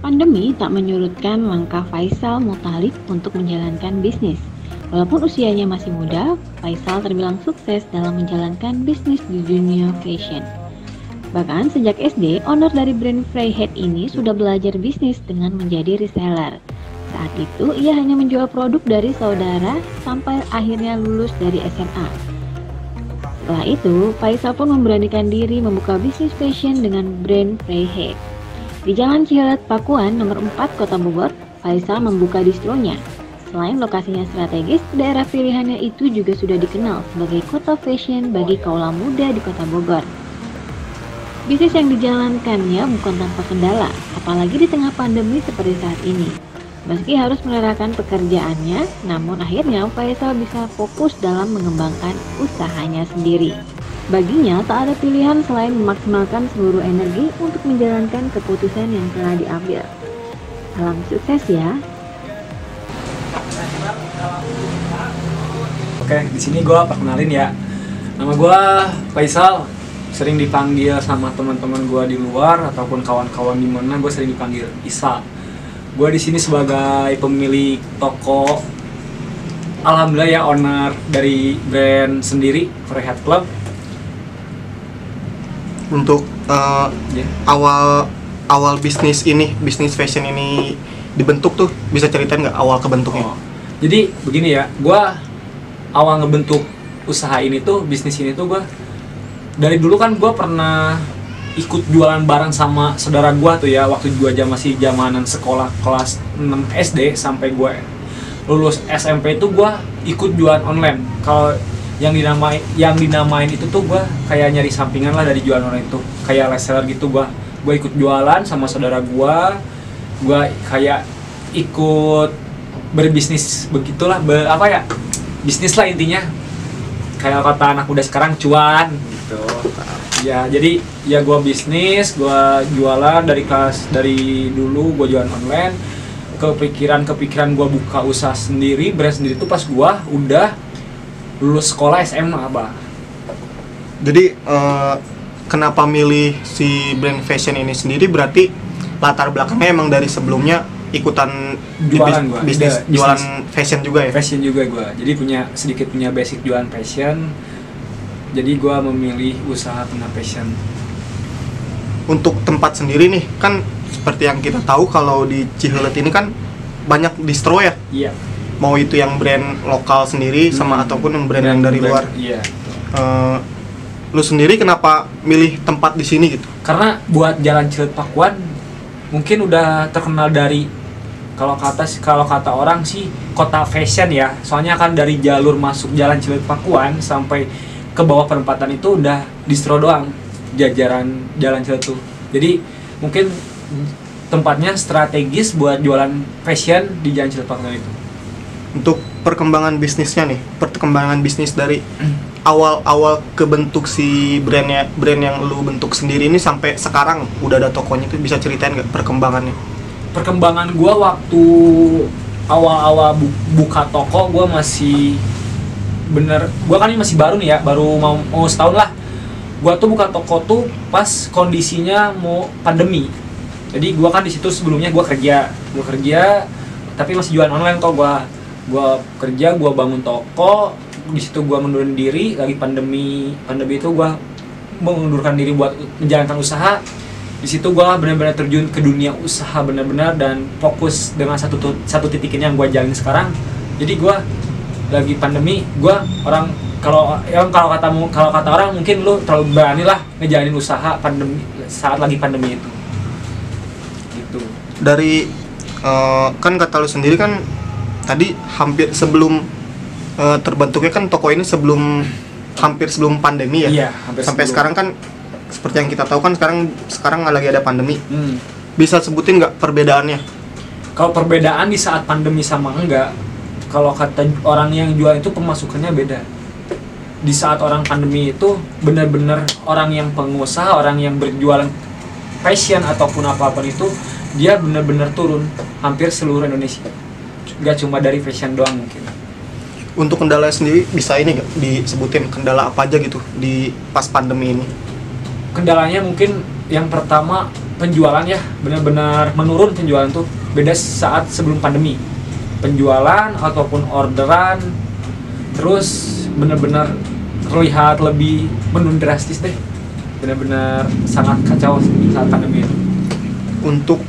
Pandemi tak menyurutkan langkah Faisal Muthalib untuk menjalankan bisnis. Walaupun usianya masih muda, Faisal terbilang sukses dalam menjalankan bisnis di dunia fashion. Bahkan sejak SD, owner dari brand Freyhead ini sudah belajar bisnis dengan menjadi reseller. Saat itu, ia hanya menjual produk dari saudara sampai akhirnya lulus dari SMA. Setelah itu, Faisal pun memberanikan diri membuka bisnis fashion dengan brand Freyhead. Di Jalan Cihelet Pakuan nomor 4 Kota Bogor, Faisal membuka distronya. Selain lokasinya strategis, daerah pilihannya itu juga sudah dikenal sebagai kota fashion bagi kaula muda di Kota Bogor. Bisnis yang dijalankannya bukan tanpa kendala, apalagi di tengah pandemi seperti saat ini. Meski harus merelakan pekerjaannya, namun akhirnya Faisal bisa fokus dalam mengembangkan usahanya sendiri. Baginya, tak ada pilihan selain memaksimalkan seluruh energi untuk menjalankan keputusan yang telah diambil. Salam sukses ya. Oke, di sini gue perkenalin ya. Nama gue Faisal, sering dipanggil sama teman-teman gue di luar ataupun kawan-kawan di mana gue sering dipanggil Isa. Gue di sini sebagai pemilik toko, alhamdulillah ya, owner dari brand sendiri Freyhead Club. Untuk awal bisnis fashion ini dibentuk tuh, bisa ceritain nggak awal kebentuknya? Jadi begini ya, gue awal ngebentuk usaha ini tuh, bisnis ini tuh, gue dari dulu kan gue pernah ikut jualan bareng sama saudara gue tuh ya, waktu gue masih zamanan sekolah kelas 6 SD sampai gue lulus SMP itu gue ikut jualan online. Kalau yang dinamain itu tuh gue kayak nyari sampingan lah dari jualan online itu, kayak reseller gitu. Gue ikut jualan sama saudara gue kayak ikut berbisnis begitulah, bisnis lah intinya, kayak kata anak muda sekarang, cuan gitu ya. Jadi ya gue bisnis, gue jualan dari dulu gue jualan online. Kepikiran gue buka usaha sendiri, brand sendiri tuh pas gue udah lulus sekolah SMA, Abah. Jadi kenapa milih si brand fashion ini sendiri? Berarti latar belakangnya emang dari sebelumnya ikutan bisnis jualan fashion juga ya? Fashion juga gue, jadi sedikit punya basic jualan fashion. Jadi gue memilih usaha tentang fashion. Untuk tempat sendiri nih, kan seperti yang kita tahu kalau di Cihelet ini kan banyak distro ya? Iya. Mau itu yang brand lokal sendiri sama ataupun yang brand yang dari luar. Iya. Lu sendiri kenapa milih tempat di sini gitu? Karena buat Jalan Cihelet Pakuan mungkin udah terkenal dari, kalau kata orang sih, kota fashion ya. Soalnya kan dari jalur masuk Jalan Cihelet Pakuan sampai ke bawah perempatan itu udah distro doang, jajaran Jalan Cihelet tuh. Jadi mungkin tempatnya strategis buat jualan fashion di Jalan Cihelet Pakuan itu. Untuk perkembangan bisnisnya nih, perkembangan bisnis dari awal kebentuk si brand yang lu bentuk sendiri ini sampai sekarang udah ada tokonya, itu bisa ceritain nggak perkembangannya? Perkembangan gua waktu awal-awal buka toko, gua kan ini masih baru nih ya, baru mau setahun lah. Gua tuh buka toko tuh pas kondisinya mau pandemi. Jadi gua kan di situ sebelumnya gua kerja tapi masih jualan online kok. Gua kerja, gua bangun toko, di situ gua mundurin diri, lagi pandemi itu gua mengundurkan diri buat menjalankan usaha. Di situ gua benar-benar terjun ke dunia usaha benar-benar dan fokus dengan satu titik ini yang gua jalani sekarang. Jadi gua lagi pandemi, kalau kata orang mungkin lu terlalu berani lah ngejalanin usaha pandemi saat lagi pandemi itu. Gitu. Dari kan kata lu sendiri kan tadi hampir sebelum terbentuknya kan toko ini hampir sebelum pandemi ya. Iya, sampai sekarang kan seperti yang kita tahu kan sekarang lagi ada pandemi. Bisa sebutin nggak perbedaannya? Kalau perbedaan di saat pandemi sama enggak, kalau kata orang yang jual itu pemasukannya beda. Di saat orang pandemi itu benar-benar orang yang pengusaha, orang yang berjualan fashion ataupun apapun itu, dia benar-benar turun hampir seluruh Indonesia. Gak cuma dari fashion doang mungkin. Untuk kendala sendiri bisa ini nggak disebutin kendala apa aja gitu di pas pandemi ini? Kendalanya mungkin yang pertama penjualan ya, benar-benar menurun penjualan tuh beda saat sebelum pandemi. Penjualan ataupun orderan terus benar-benar terlihat lebih menurun drastis deh. Benar-benar sangat kacau saat pandemi itu. Untuk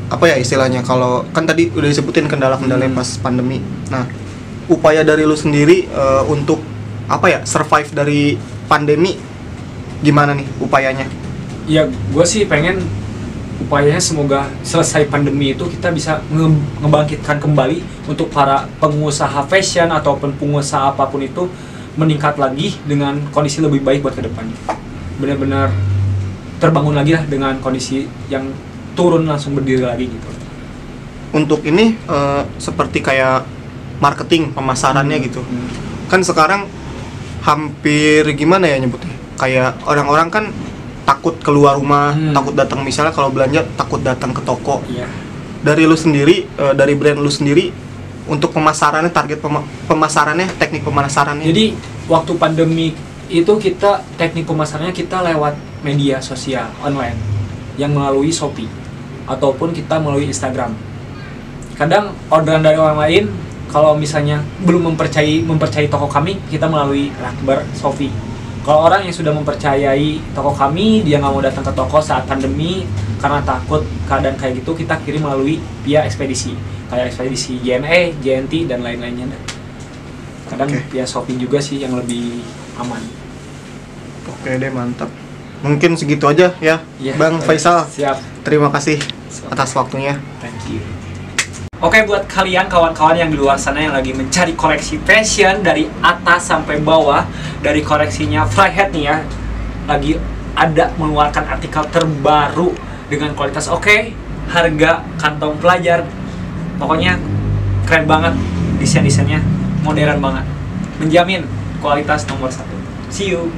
apa ya istilahnya, kalau kan tadi udah disebutin kendala-kendala pas pandemi. Nah, upaya dari lu sendiri untuk apa ya, survive dari pandemi gimana nih upayanya? Ya gue sih pengen upayanya semoga selesai pandemi itu kita bisa ngebangkitkan kembali untuk para pengusaha fashion ataupun pengusaha apapun itu meningkat lagi dengan kondisi lebih baik buat ke depannya. Benar-benar terbangun lagi lah dengan kondisi yang turun langsung berdiri lagi gitu. Untuk ini seperti kayak marketing pemasarannya gitu. Kan sekarang hampir gimana ya nyebutnya? Kayak orang-orang kan takut keluar rumah, takut datang, misalnya kalau belanja takut datang ke toko. Iya. Dari lu sendiri, dari brand lu sendiri, untuk pemasarannya, target pemasarannya, teknik pemasarannya. Jadi waktu pandemi itu kita teknik pemasarannya kita lewat media sosial online yang melalui Shopee ataupun kita melalui Instagram. Kadang orderan dari orang lain kalau misalnya belum mempercayai toko kami, kita melalui Rakber Shopee. Kalau orang yang sudah mempercayai toko kami, dia nggak mau datang ke toko saat pandemi karena takut keadaan kayak gitu, kita kirim melalui via ekspedisi, kayak ekspedisi JNE, JNT dan lain-lainnya. Kadang via Shopee juga sih yang lebih aman. Oke deh, mantap. Mungkin segitu aja ya, Bang Faisal. Siap. Terima kasih atas waktunya. Thank you. Oke, buat kalian kawan-kawan yang di luar sana yang lagi mencari koleksi fashion dari atas sampai bawah, dari koleksinya Flyhead nih ya, lagi ada mengeluarkan artikel terbaru dengan kualitas oke, harga kantong pelajar, pokoknya keren banget, desain-desainnya modern banget, menjamin kualitas nomor 1. See you.